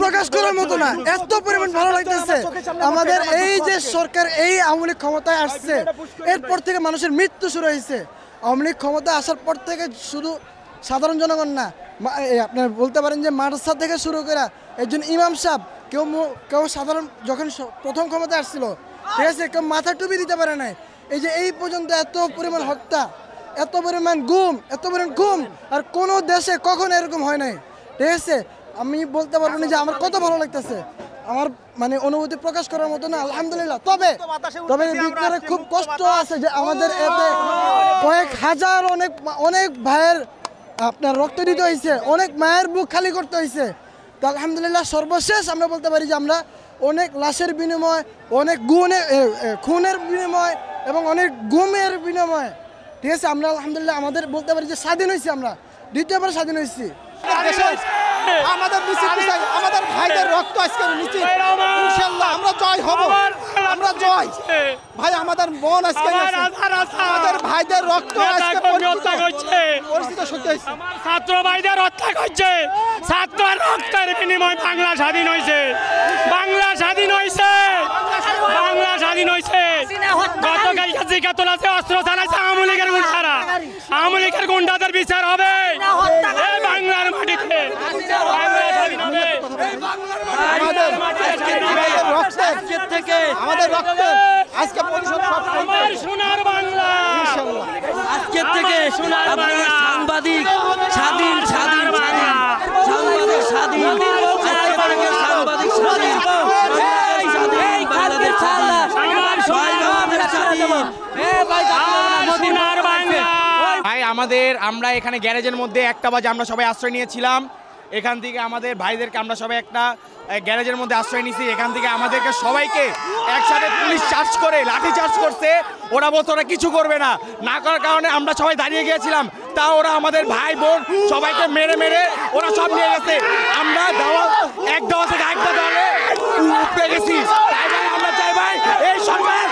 প্রকাশ করার মতো না, এত পরিমাণ ভালো লাগতেছে আমাদের এই যে সরকার এই আওয়ামী লীগ ক্ষমতায় আসছে এরপর থেকে মানুষের মৃত্যু শুরু হয়েছে। আওয়ামী লীগ ক্ষমতায় আসার পর থেকে শুধু সাধারণ জনগণ না, আপনার বলতে পারেন যে মাদ্রাসা থেকে শুরু করে একজন ইমাম সাহেব কেউ সাধারণ যখন প্রথম ক্ষমতায় আসছিল, ঠিক আছে, কেউ মাথা টুপি দিতে পারে নাই। এই যে এই পর্যন্ত এত পরিমাণ হত্যা, এত পরিমাণ গুম আর কোনো দেশে কখনো এরকম হয় নাই, ঠিক আছে। আমি বলতে পারবো না যে আমার কত ভালো লাগতেছে, আমার মানে অনুভূতি প্রকাশ করার মতো না, আলহামদুলিল্লাহ। তবে ভিতরে খুব কষ্ট আছে যে আমাদের এতে কয়েক হাজার অনেক ভাইয়ের আপনার রক্ত দিতে হয়েছে, অনেক মায়ের বুক খালি করতে হয়েছে। তো আলহামদুলিল্লাহ সর্বশেষ আমরা বলতে পারি যে আমরা অনেক লাশের বিনিময়, অনেক খুনের বিনিময় এবং অনেক গুমের বিনিময়, ঠিক আছে, আমরা আলহামদুলিল্লাহ আমাদের বলতে পারি যে স্বাধীন হয়েছি, আমরা দ্বিতীয়বার স্বাধীন হয়েছি। আমাদের আমাদের ভাইদের রক্ত আজকে নিশ্চিত, ইনশাআল্লাহ আমরা জয় হব, আমরা জয়। ভাই আমাদের মন আজকে আমাদের ভাইদের রক্ত আজকে পরিচিত সত্যি হয়েছে। আমার ছাত্র ভাইদের হত্যা করছে, ছাত্রের রক্তের বিনিময় বাংলা স্বাধীন হয়েছে, বাংলা স্বাধীন হয়েছে, বাংলা স্বাধীন হয়েছে। গতকাল জিজ্ঞা তোলাছে, অস্ত্র চালাচ্ছে আওয়ামী লীগের গুন্ডারা, আওয়ামী লীগের গুন্ডাদের বিচার হবে এই বাংলার মাটিতে, বাংলা স্বাধীন হবে। আমাদের রক্ত আজকে আমার সোনার বাংলা, আজকের থেকে সোনার বাংলা, সাংবাদিক স্বাধীন, স্বাধীন, সাংবাদিক স্বাধীন, সাংবাদিক স্বাধীন, বাংলাদেশ সোনার বাংলা। ভাই আমরা এখানে গ্যারেজের মধ্যে 1টা বাজে আমরা সবাই আশ্রয় নিয়েছিলাম। এখান থেকে আমাদের ভাইদেরকে আমরা সবাই একটা গ্যারেজের মধ্যে আশ্রয় নিয়েছি। এখান থেকে আমাদেরকে সবাইকে একসাথে পুলিশ চার্জ করে লাঠি চার্জ করছে। ওরা বলছে ওরা কিছু করবে না, না করার কারণে আমরা সবাই দাঁড়িয়ে গিয়েছিলাম। তা ওরা আমাদের ভাই বোন সবাইকে মেরে ওরা সব নিয়ে গেছে। আমরা এক দেওয়া থেকে আরেকটা দলে উপরে গেছি। তাই ভাই আমরা চাই ভাই এই সরকার